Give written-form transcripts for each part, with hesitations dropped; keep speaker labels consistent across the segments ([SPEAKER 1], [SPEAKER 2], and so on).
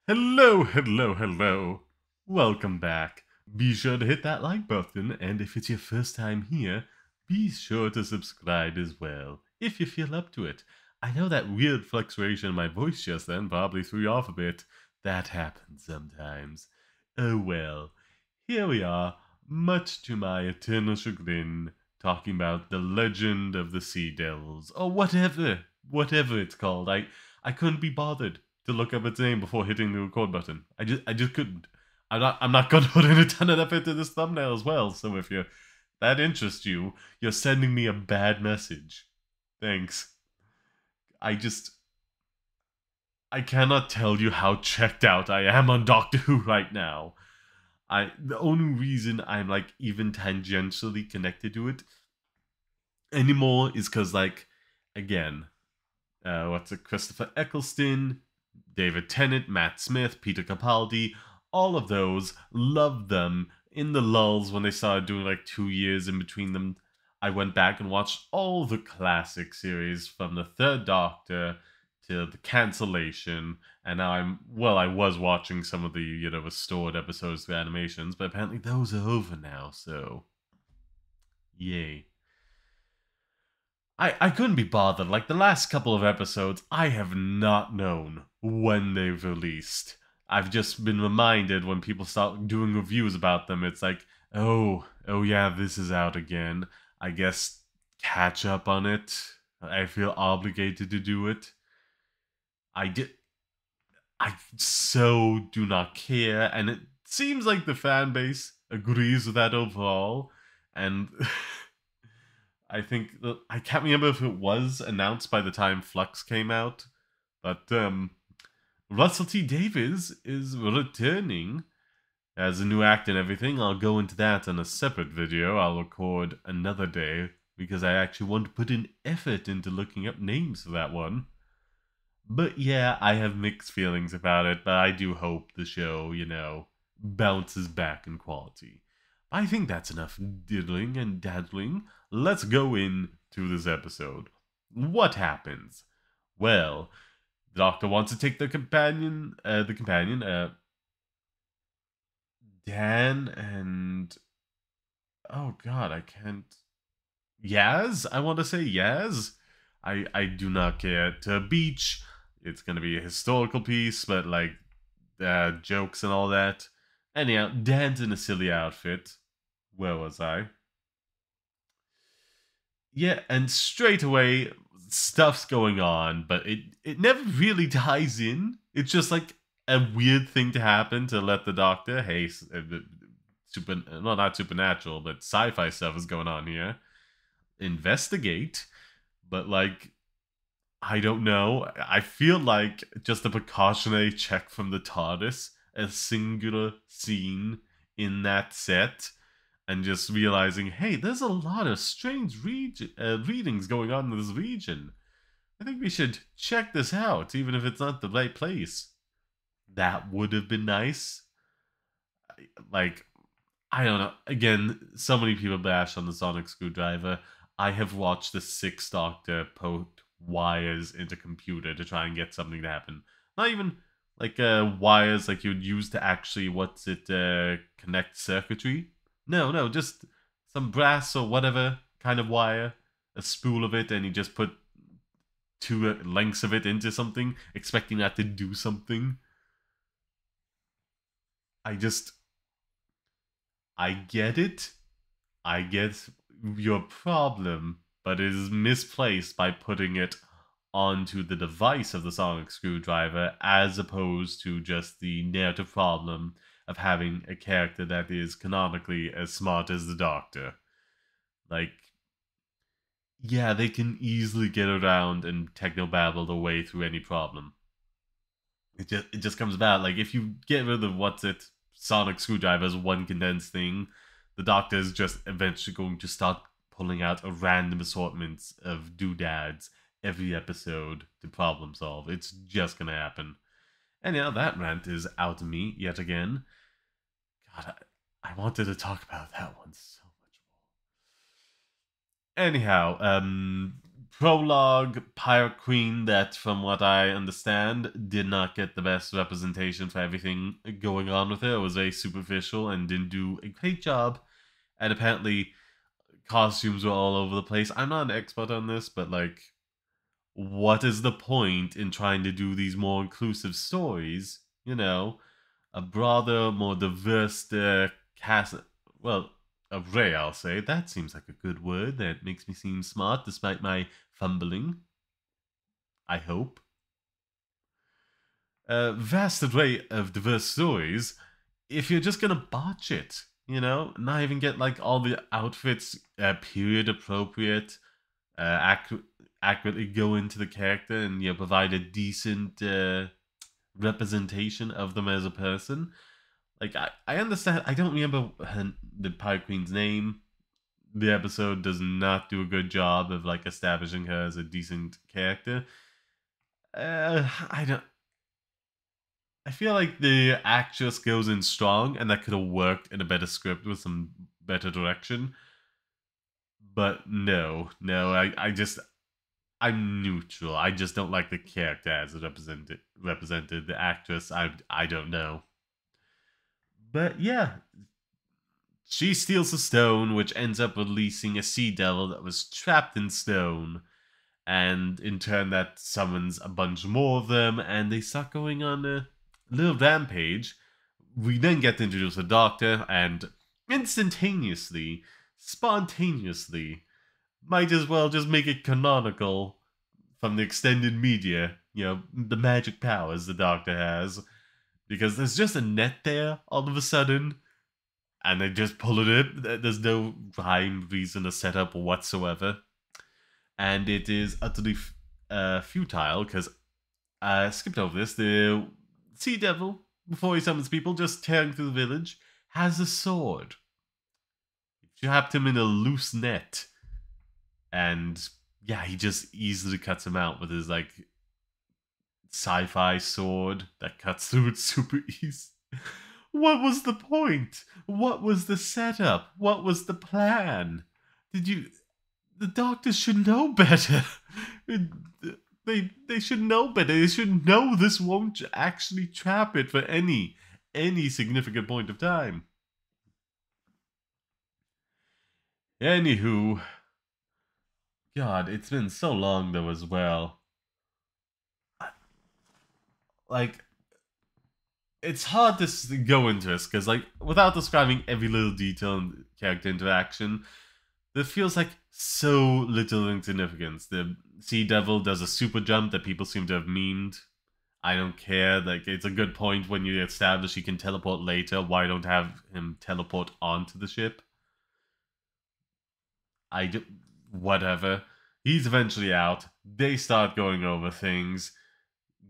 [SPEAKER 1] Hello, hello, hello. Welcome back. Be sure to hit that like button, and if it's your first time here, be sure to subscribe as well, if you feel up to it. I know that weird fluctuation in my voice just then probably threw you off a bit. That happens sometimes. Oh well. Here we are, much to my eternal chagrin, talking about the legend of the Sea Devils, or whatever it's called. I couldn't be bothered to look up its name before hitting the record button. I just couldn't. I'm not gonna put in a ton of effort to this thumbnail as well. So if that interests you, you're sending me a bad message. Thanks. I cannot tell you how checked out I am on Doctor Who right now. The only reason I'm like even tangentially connected to it anymore is because again, what's it? Christopher Eccleston, David Tennant, Matt Smith, Peter Capaldi, all of those, loved them. In the lulls when they started doing like 2 years in between them, I went back and watched all the classic series from the Third Doctor to the cancellation, and now I was watching some of the restored episodes of animations, but apparently those are over now. So, yay. I couldn't be bothered. Like the last couple of episodes, I have not known when they've released. I've just been reminded when people start doing reviews about them, it's like, oh yeah, this is out again. I guess catch up on it. I feel obligated to do it. I did. I so do not care, and it seems like the fan base agrees with that overall. And I think I can't remember if it was announced by the time Flux came out, but Russell T Davies is returning as a new act and everything. I'll go into that in a separate video. I'll record another day because I actually want to put in effort into looking up names for that one. But yeah, I have mixed feelings about it, but I do hope the show, bounces back in quality. I think that's enough diddling and daddling. Let's go into this episode. What happens? Well, the Doctor wants to take the companion, Dan and oh god, I can't. Yaz, I want to say Yaz. I do not care. To a beach. It's gonna be a historical piece, but like jokes and all that. Anyhow, Dan's in a silly outfit. Where was I? Yeah, and straight away stuff's going on, but it never really ties in. It's just like a weird thing to happen to let the Doctor, hey, super, well, not supernatural, but sci-fi stuff is going on here. Investigate, but like I don't know. I feel like just a precautionary check from the TARDIS, a singular scene in that set, and just realizing, hey, there's a lot of strange readings going on in this region. I think we should check this out, even if it's not the right place. That would have been nice. Like, I don't know. Again, so many people bash on the sonic screwdriver. I have watched the Sixth Doctor poke wires into computer to try and get something to happen. Not even like wires like you'd use to actually connect circuitry. No, just some brass or whatever kind of wire, a spool of it, and you just put two lengths of it into something, expecting that to do something. I just I get it. I get your problem, but it is misplaced by putting it onto the device of the sonic screwdriver as opposed to just the narrative problem of having a character that is canonically as smart as the Doctor. Like, yeah, they can easily get around and technobabble their way through any problem. It just comes about like if you get rid of sonic screwdriver as one condensed thing, the Doctor is just eventually going to start pulling out a random assortment of doodads every episode to problem solve. It's just gonna happen. Anyhow, that rant is out of me yet again. God, I wanted to talk about that one so much more. Anyhow, prologue pirate queen that, from what I understand, did not get the best representation for everything going on with her. It was very superficial and didn't do a great job. And apparently, costumes were all over the place. I'm not an expert on this, but like, what is the point in trying to do these more inclusive stories? You know, a broader, more diverse cast. Well, array, I'll say. That seems like a good word. That makes me seem smart despite my fumbling. I hope. A vast array of diverse stories. If you're just gonna botch it, not even get like all the outfits period appropriate, accurately go into the character, and provide a decent representation of them as a person. Like I understand. I don't remember the Pirate Queen's name. The episode does not do a good job of like establishing her as a decent character. I don't. I feel like the actress goes in strong, and that could have worked in a better script with some better direction. But no, I'm neutral. I just don't like the character as it represented. The actress, I don't know. But yeah, she steals a stone, which ends up releasing a sea devil that was trapped in stone. And in turn, that summons a bunch more of them, and they start going on a little rampage. We then get to introduce the Doctor, and instantaneously, spontaneously, might as well just make it canonical from the extended media, the magic powers the Doctor has. Because there's just a net there all of a sudden, and they just pull it in. There's no rhyme, reason, or setup whatsoever. And it is utterly futile, because I skipped over this. The Sea Devil, before he summons people, just tearing through the village, has a sword. He trapped him in a loose net. And yeah, he just easily cuts him out with his like sci-fi sword that cuts through it super easy. What was the point? What was the setup? What was the plan? The Doctors should know better. They should know better. They should know this won't actually trap it for any significant point of time. Anywho, God, it's been so long though as well. Like, it's hard to go into this because, like, without describing every little detail and character interaction, there feels like so little insignificance. The Sea Devil does a super jump that people seem to have memed. I don't care. Like, it's a good point when you establish he can teleport later. Why don't have him teleport onto the ship? Whatever. He's eventually out. They start going over things.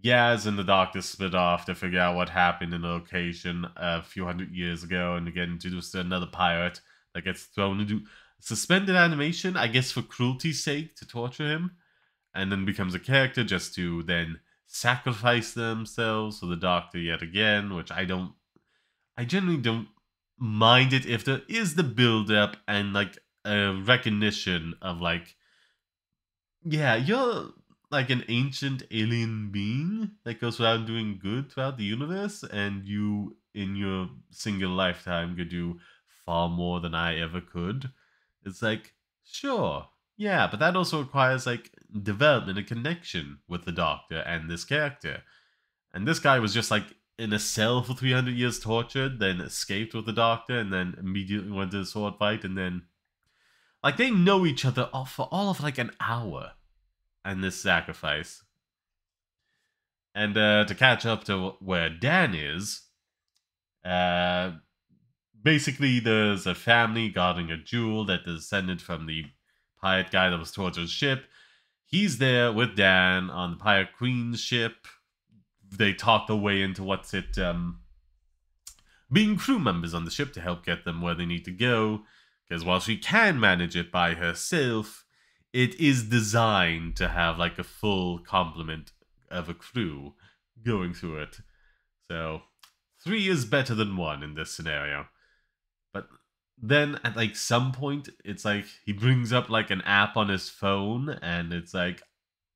[SPEAKER 1] Yaz and the Doctor split off to figure out what happened in the location a few hundred years ago, and get introduced to another pirate that gets thrown into suspended animation, I guess for cruelty's sake, to torture him, and then becomes a character just to then sacrifice themselves for the Doctor yet again, which I generally don't mind it if there is the build up and like a recognition of like, yeah, you're like an ancient alien being that goes around doing good throughout the universe, and you, in your single lifetime, could do far more than I ever could. It's like, sure, yeah, but that also requires like development and connection with the Doctor and this character. And this guy was just like in a cell for 300 years tortured, then escaped with the Doctor, and then immediately went to the sword fight, and then like they know each other for all of like an hour. And this sacrifice. And to catch up to where Dan is, basically there's a family guarding a jewel that descended from the pirate guy that was towards his ship. He's there with Dan on the Pirate Queen's ship. They talk their way into being crew members on the ship to help get them where they need to go. Because while she can manage it by herself, it is designed to have like a full complement of a crew going through it. So 3 is better than 1 in this scenario. But then at like some point, it's like he brings up like an app on his phone, and it's like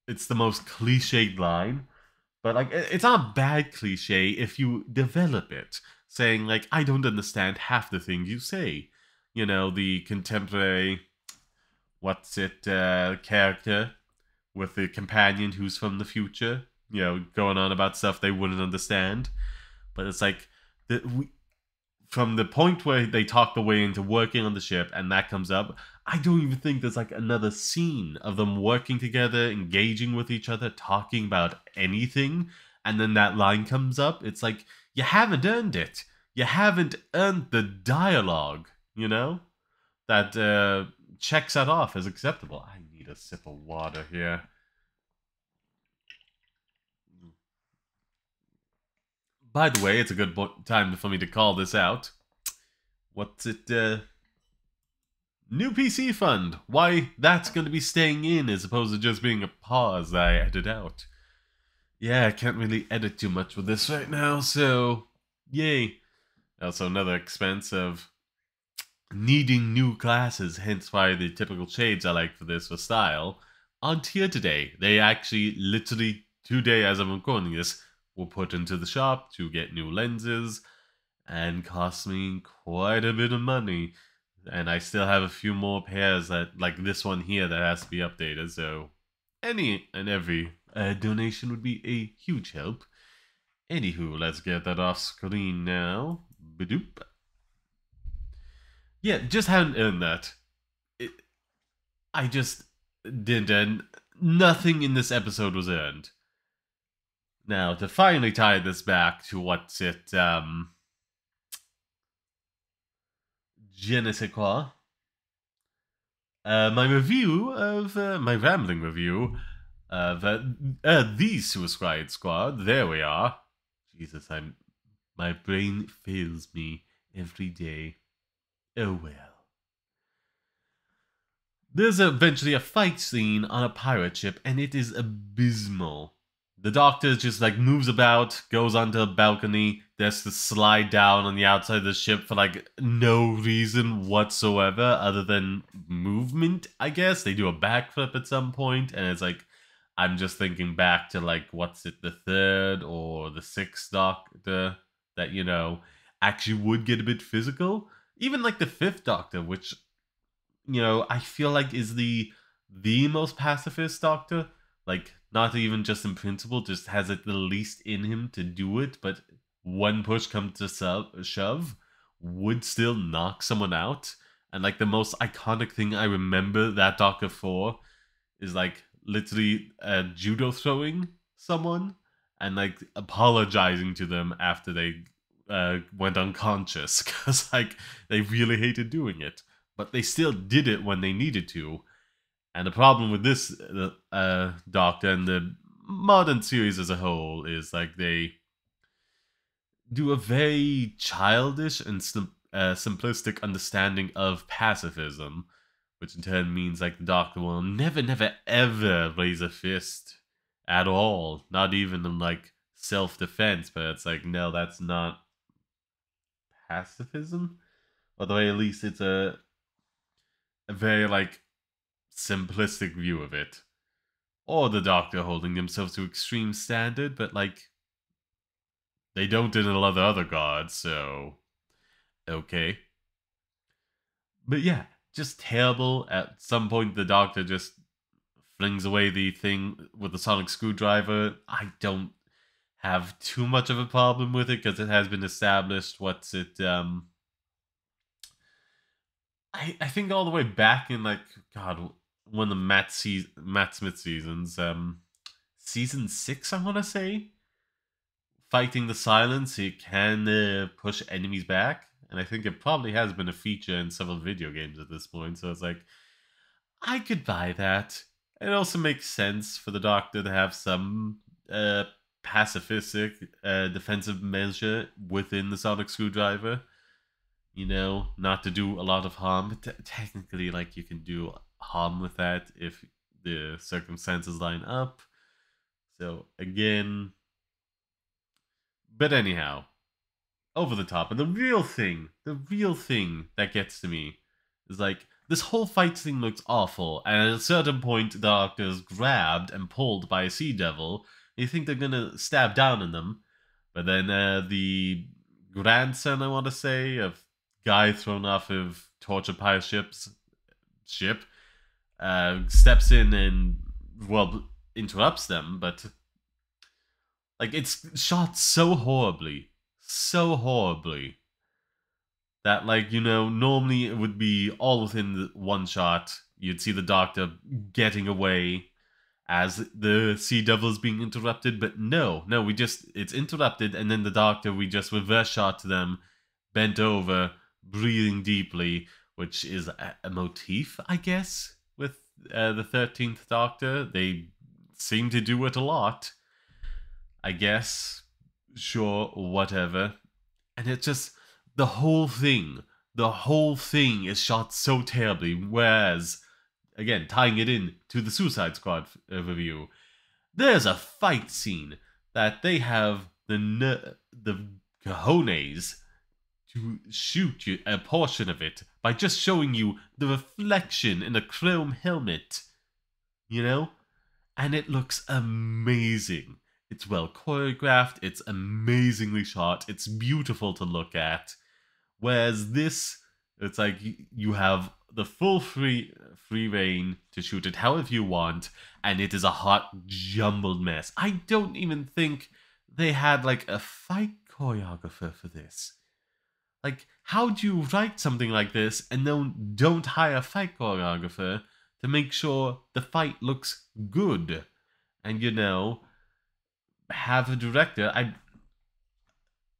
[SPEAKER 1] it's the most cliched line, but like it's not a bad cliche if you develop it, saying like I don't understand half the things you say. You know, the contemporary what's it character with the companion who's from the future, you know, going on about stuff they wouldn't understand. But it's like from the point where they talk the way into working on the ship and that comes up, I don't even think there's like another scene of them working together, engaging with each other, talking about anything, and then that line comes up. It's like you haven't earned it. You haven't earned the dialogue, you know? That checks that off as acceptable. I need a sip of water here. By the way, it's a good time for me to call this out. What's it? New PC fund. Why that's going to be staying in as opposed to just being a pause that I edit out. Yeah, I can't really edit too much with this right now, so yay. Also, another expense of needing new classes, hence why the typical shades I like for this for style aren't here today. They actually, literally, today as I'm recording this, were put into the shop to get new lenses and cost me quite a bit of money. And I still have a few more pairs that, like this one here, that has to be updated. So any and every donation would be a huge help. Anywho, let's get that off screen now. Badoop. Yeah, just hadn't earned that. It, I just didn't earn. Nothing in this episode was earned. Now, to finally tie this back to what's it, je ne sais quoi, my review of, my rambling review of The Suicide Squad, there we are. Jesus, my brain fails me every day. Oh well. There's eventually a fight scene on a pirate ship, and it is abysmal. The doctor just like moves about, goes onto a balcony, there's to slide down on the outside of the ship for like no reason whatsoever other than movement, I guess. They do a backflip at some point, and it's like, I'm just thinking back to like, what's it, the third or the sixth doctor that, you know, actually would get a bit physical. Even like the fifth doctor, which, you know, I feel like is the most pacifist doctor. Like, not even just in principle, just has it the least in him to do it, but one push comes to shove, would still knock someone out. And like the most iconic thing I remember that doctor for is like literally judo throwing someone and like apologizing to them after they went unconscious because like they really hated doing it, but they still did it when they needed to. And the problem with this Doctor and the modern series as a whole is like they do a very childish and simplistic understanding of pacifism, which in turn means like the Doctor will never, never, ever raise a fist at all, not even in like self-defense. But it's like, no, that's not pacifism. Or the way at least it's a very like simplistic view of it. Or the Doctor holding themselves to extreme standard, but like they don't in a lot of other gods, so okay. But yeah, just terrible. At some point the Doctor just flings away the thing with the sonic screwdriver. I don't have too much of a problem with it because it has been established. What's it? I think all the way back in like God, one of the Matt Smith seasons, season 6, I want to say. Fighting the silence, he can push enemies back, and I think it probably has been a feature in several video games at this point. So it's like I could buy that. It also makes sense for the Doctor to have some pacifistic defensive measure within the sonic screwdriver. You know, not to do a lot of harm. But technically, like, you can do harm with that if the circumstances line up. So, again, but anyhow, over the top. And the real thing that gets to me is like this whole fight scene looks awful, and at a certain point, the Doctor is grabbed and pulled by a sea devil. You think they're gonna stab down on them, but then the grandson, I want to say, of guy thrown off of tortured pirate ship, steps in and well interrupts them, but like it's shot so horribly that like normally it would be all within the one shot. You'd see the Doctor getting away as the Sea Devil is being interrupted, but no, it's interrupted, and then the Doctor, we just reverse shot to them, bent over, breathing deeply, which is a motif, I guess, with the 13th Doctor. They seem to do it a lot, I guess. Sure, whatever. And it's just the whole thing is shot so terribly, whereas again, tying it in to the Suicide Squad review, there's a fight scene that they have the cojones to shoot you a portion of it by just showing you the reflection in a chrome helmet, and it looks amazing. It's well choreographed, it's amazingly shot, it's beautiful to look at. Whereas this, it's like you have the full free reign to shoot it however you want, and it is a hot, jumbled mess. I don't even think they had like a fight choreographer for this. Like, how do you write something like this and then don't hire a fight choreographer to make sure the fight looks good? And have a director,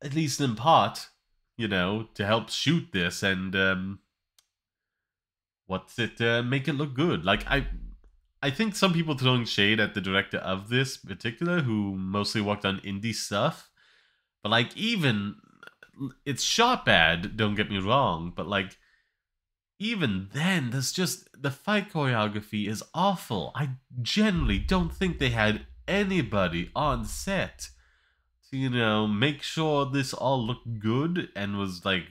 [SPEAKER 1] at least in part, to help shoot this and make it look good. Like I think some people throwing shade at the director of this particular, who mostly worked on indie stuff, but like even it's shot bad, don't get me wrong, but like even then, there's just the fight choreography is awful. I generally don't think they had anybody on set to make sure this all looked good and was like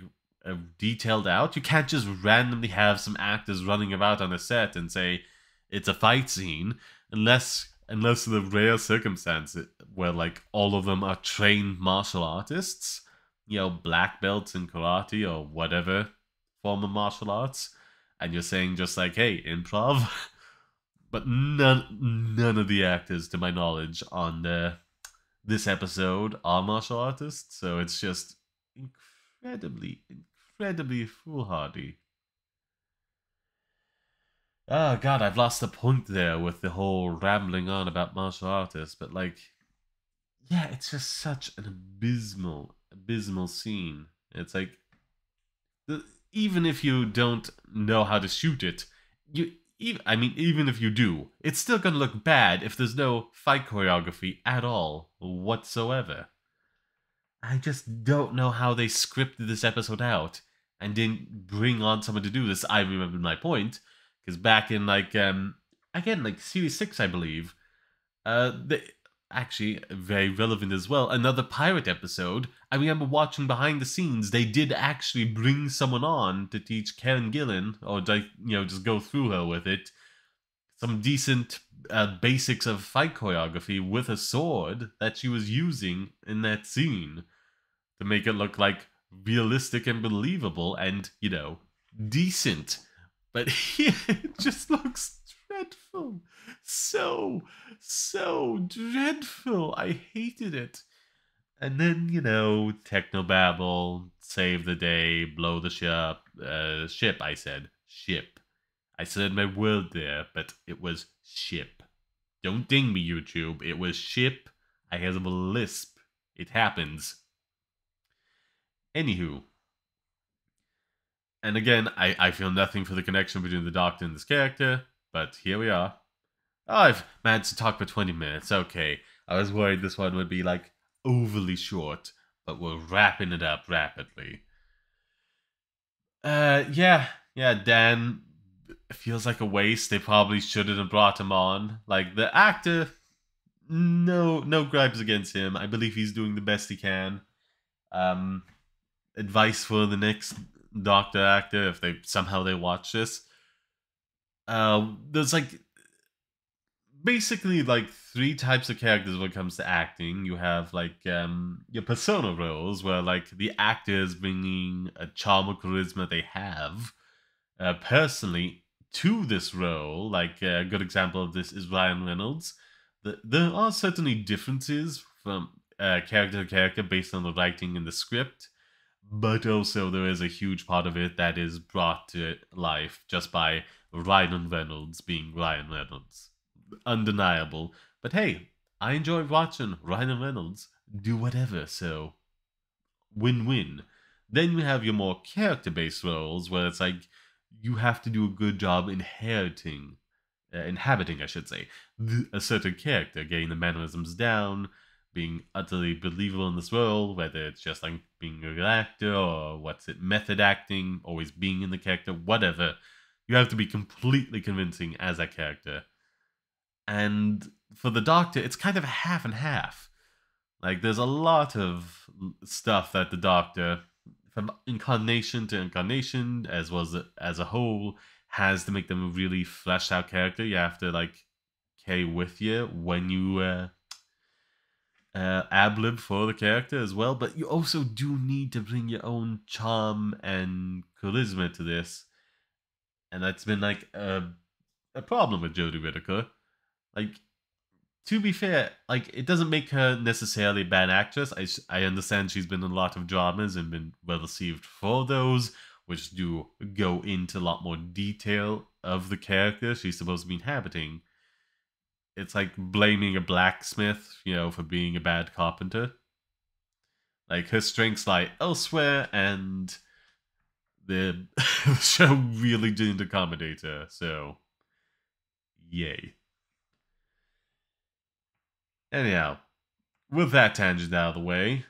[SPEAKER 1] detailed out. You can't just randomly have some actors running about on a set and say it's a fight scene, unless the rare circumstance where like all of them are trained martial artists, black belts in karate or whatever form of martial arts, and you're saying just like, hey, improv. But none of the actors, to my knowledge, on this episode are martial artists, so it's just incredibly foolhardy. Oh god, I've lost the point there with the whole rambling on about martial artists, but like, yeah, it's just such an abysmal scene. It's like, even if you don't know how to shoot it, even if you do, it's still gonna look bad if there's no fight choreography at all whatsoever. I just don't know how they scripted this episode out and didn't bring on someone to do this. I remembered my point, because back in like series 6, I believe, actually very relevant as well, another pirate episode, I remember watching behind the scenes, they did actually bring someone on to teach Karen Gillan, or like, just go through her with it, some decent basics of fight choreography with a sword that she was using in that scene to make it look like realistic and believable and, decent. But here it just looks dreadful. So dreadful. I hated it. And then, technobabble, save the day, blow the ship, I said. Ship. I said my word there, but it was ship. Don't ding me, YouTube. It was ship. I have a lisp. It happens. Anywho. And again, I feel nothing for the connection between the Doctor and this character, but here we are. Oh, I've managed to talk for 20 minutes. Okay. I was worried this one would be like overly short, but we're wrapping it up rapidly. Yeah, Dan feels like a waste. They probably shouldn't have brought him on. Like, the actor, no gripes against him. I believe he's doing the best he can. advice for the next Doctor actor if they somehow they watch this. There's like basically like three types of characters when it comes to acting. You have like your persona roles where like the actor is bringing a charm or charisma they have personally to this role. Like a good example of this is Ryan Reynolds. There are certainly differences from character to character based on the writing and the script, but also there is a huge part of it that is brought to life just by Ryan Reynolds being Ryan Reynolds. Undeniable. But hey, I enjoy watching Ryan Reynolds do whatever, so win-win. Then you have your more character-based roles where it's like you have to do a good job inhabiting, I should say, a certain character, getting the mannerisms down, being utterly believable in this role, whether it's just like being a good actor or method acting, always being in the character, whatever. You have to be completely convincing as that character. And for the Doctor, it's kind of a half and half. Like, there's a lot of stuff that the Doctor, from incarnation to incarnation, as well as a whole, has to make them a really fleshed out character. You have to, like, carry with you when you ad-lib for the character as well. But you also do need to bring your own charm and charisma to this. And that's been, like, a problem with Jodie Whittaker. Like, to be fair, like it doesn't make her necessarily a bad actress. I understand she's been in a lot of dramas and been well received for those, which do go into a lot more detail of the character she's supposed to be inhabiting. It's like blaming a blacksmith, for being a bad carpenter. Like her strengths lie elsewhere, and the show really didn't accommodate her. So, yay. Anyhow, with that tangent out of the way,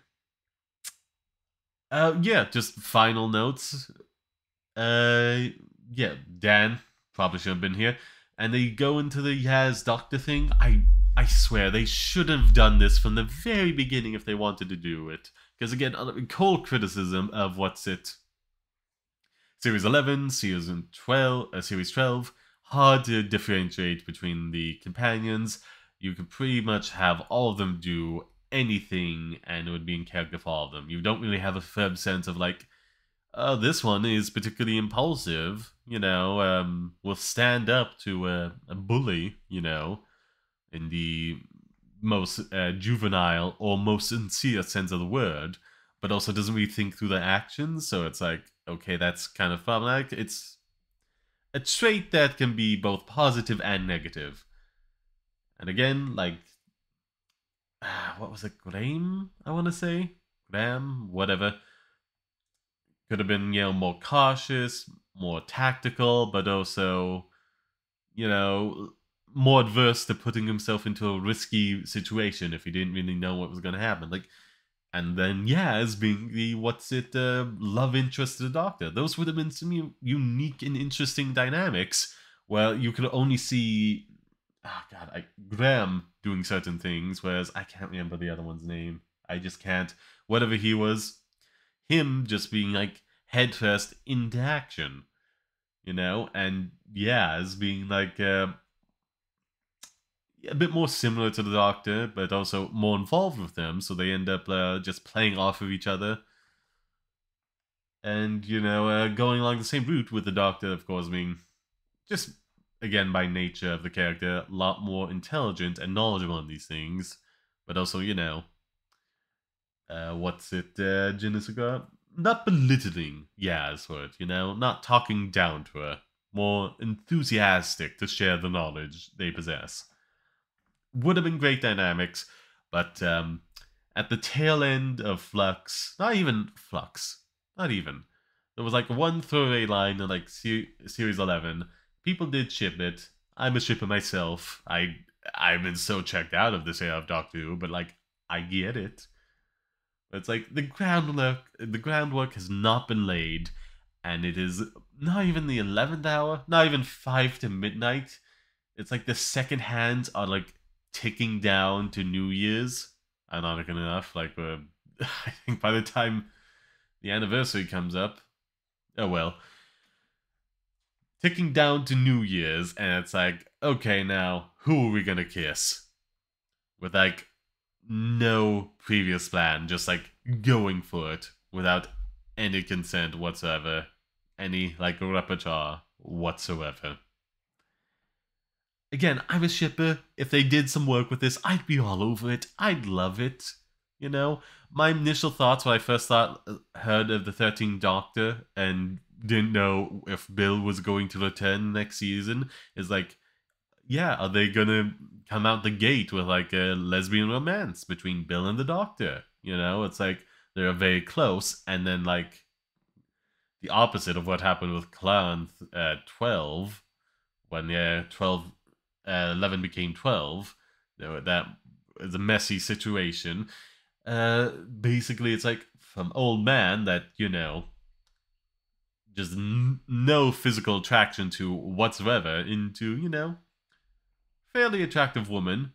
[SPEAKER 1] yeah, just final notes. Yeah, Dan probably should have been here, and they go into the Yaz Doctor thing. I swear they should have done this from the very beginning if they wanted to do it. Because again, cold criticism of Series 11, Series 12, hard to differentiate between the companions. You could pretty much have all of them do anything and it would be in character for all of them. You don't really have a firm sense of like, oh, this one is particularly impulsive, will stand up to a bully, in the most juvenile or most sincere sense of the word, but also doesn't really think through their actions. So it's like, okay, that's kind of problematic. It's a trait that can be both positive and negative. And again, like, what was it, Graham? I want to say Graham, whatever. Could have been, more cautious, more tactical, but also, more adverse to putting himself into a risky situation if he didn't really know what was going to happen. Like, and then Yaz being the love interest to the Doctor. Those would have been some unique and interesting dynamics where you could only see, Graham doing certain things, whereas I can't remember the other one's name. I just can't. Whatever he was, him just being like headfirst into action, and Yaz being like a bit more similar to the Doctor, but also more involved with them, so they end up just playing off of each other. And, going along the same route with the Doctor, of course, being just, again, by nature of the character, a lot more intelligent and knowledgeable in these things. But also, Jinisuka? Not belittling Yaz for it, not talking down to her. More enthusiastic to share the knowledge they possess. Would have been great dynamics, but at the tail end of Flux, not even. There was like one throwaway line in like Series 11. People did ship it. I'm a shipper myself. I've been so checked out of this era of Doctor Who, but like I get it. It's like the groundwork has not been laid, and it is not even the 11th hour, not even 5 to midnight. It's like the second hands are like ticking down to New Year's. Ironically enough, like I think by the time the anniversary comes up. Oh well. Ticking down to New Year's, and it's like, okay, now, who are we gonna kiss? With like no previous plan, just like going for it without any consent whatsoever, any like repertoire whatsoever. Again, I'm a shipper. If they did some work with this, I'd be all over it. I'd love it. You know, my initial thoughts when I first heard of the 13th Doctor and didn't know if Bill was going to return next season is like, yeah, are they gonna come out the gate with like a lesbian romance between Bill and the Doctor? You know, it's like they're very close, and then like the opposite of what happened with Clan 12 when 11 became 12. That is a messy situation. Basically, it's like from old man that, just no physical attraction to whatsoever into, fairly attractive woman.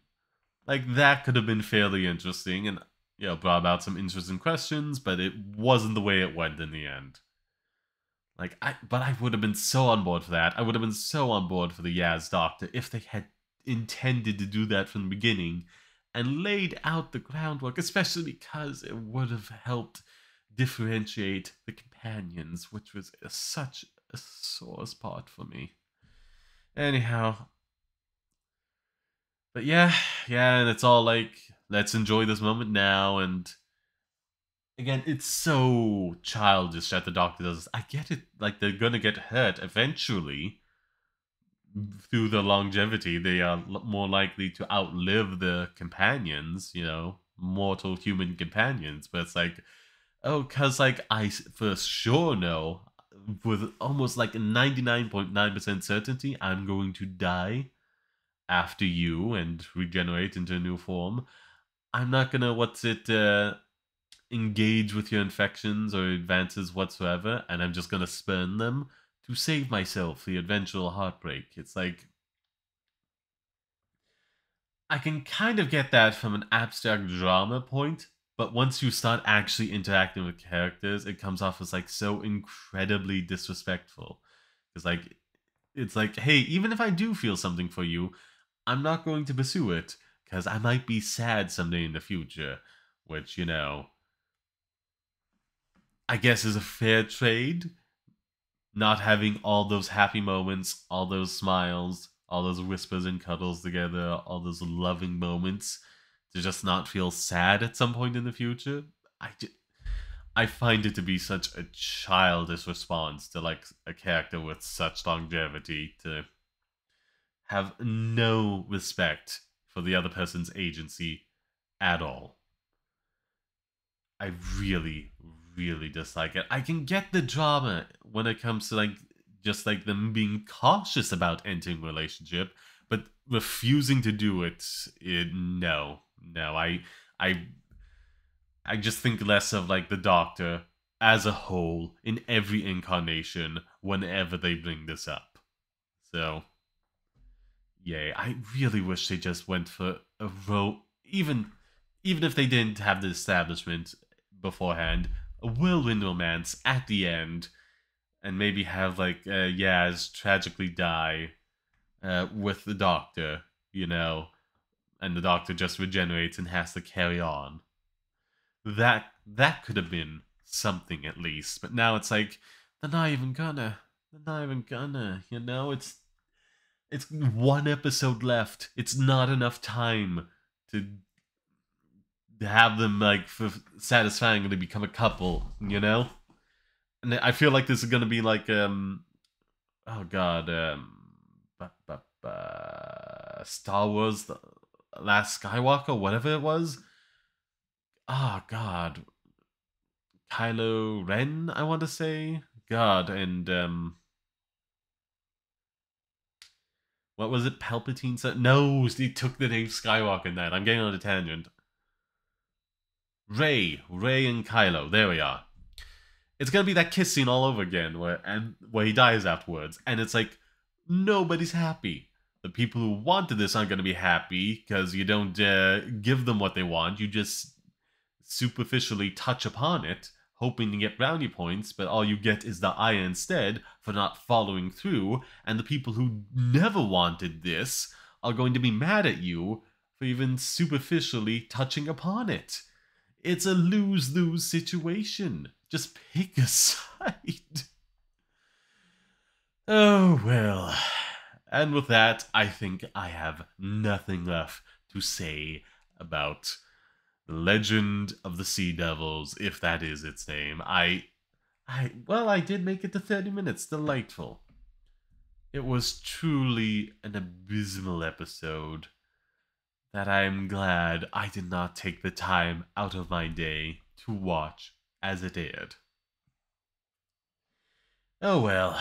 [SPEAKER 1] Like, that could have been fairly interesting and, brought about some interesting questions, but it wasn't the way it went in the end. But I would have been so on board for that. I would have been so on board for the Yaz Doctor if they had intended to do that from the beginning and laid out the groundwork, especially because it would have helped differentiate the companions, which was such a sore spot for me. Anyhow, but yeah, and it's all like, let's enjoy this moment now, and again, it's so childish that the Doctor does this. I get it, like, they're gonna get hurt eventually through the longevity. They are more likely to outlive the companions, mortal human companions. But it's like, oh, because, like, I for sure know with almost like a 99.9% certainty I'm going to die after you and regenerate into a new form. I'm not gonna, engage with your infections or advances whatsoever, and I'm just gonna spurn them to save myself the eventual heartbreak. It's like, I can kind of get that from an abstract drama point, but once you start actually interacting with characters, it comes off as like so incredibly disrespectful. It's like, hey, even if I do feel something for you, I'm not going to pursue it because I might be sad someday in the future, which, I guess is a fair trade. Not having all those happy moments, all those smiles, all those whispers and cuddles together, all those loving moments, to just not feel sad at some point in the future. I find it to be such a childish response to like a character with such longevity to have no respect for the other person's agency at all. I really, really dislike it. I can get the drama when it comes to like just like them being cautious about entering a relationship, but refusing to do no, no. I, I just think less of like the Doctor as a whole in every incarnation whenever they bring this up. So, yeah, I really wish they just went for a role, even if they didn't have the establishment beforehand, a whirlwind romance at the end, and maybe have like Yaz tragically die with the Doctor, and the Doctor just regenerates and has to carry on. That could have been something at least, but now it's like they're not even gonna. They're not even gonna. It's one episode left. It's not enough time to have them like satisfyingly become a couple. And I feel like this is gonna be like oh god, Star Wars the Last Skywalker, whatever it was. Oh god, Kylo Ren, I want to say. God, and what was it? Palpatine said no. He took the name Skywalker in that. I'm getting on a tangent. Ray and Kylo. There we are. It's gonna be that kiss scene all over again, where he dies afterwards, and it's like nobody's happy. The people who wanted this aren't gonna be happy because you don't give them what they want. You just superficially touch upon it. hoping to get brownie points, but all you get is the eye instead for not following through, and the people who never wanted this are going to be mad at you for even superficially touching upon it. It's a lose-lose situation. Just pick a side. Oh, well. And with that, I think I have nothing left to say about the Legend of the Sea Devils, if that is its name. I did make it to 30 minutes. Delightful. It was truly an abysmal episode that I'm glad I did not take the time out of my day to watch as it aired. Oh well.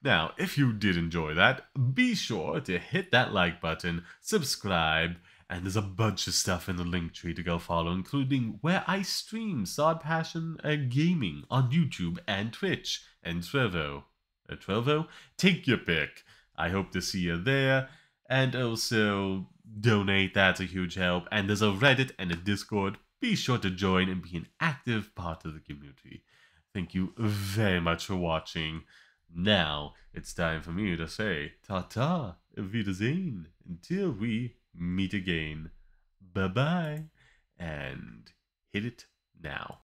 [SPEAKER 1] Now, if you did enjoy that, be sure to hit that like button, subscribe, and there's a bunch of stuff in the link tree to go follow, including where I stream Sod Passion Gaming on YouTube and Twitch, and Trevo? Take your pick. I hope to see you there, and also donate, that's a huge help, and there's a Reddit and a Discord. Be sure to join and be an active part of the community. Thank you very much for watching. Now it's time for me to say ta-ta, Wiedersehen, until we meet again. Bye-bye, and hit it now.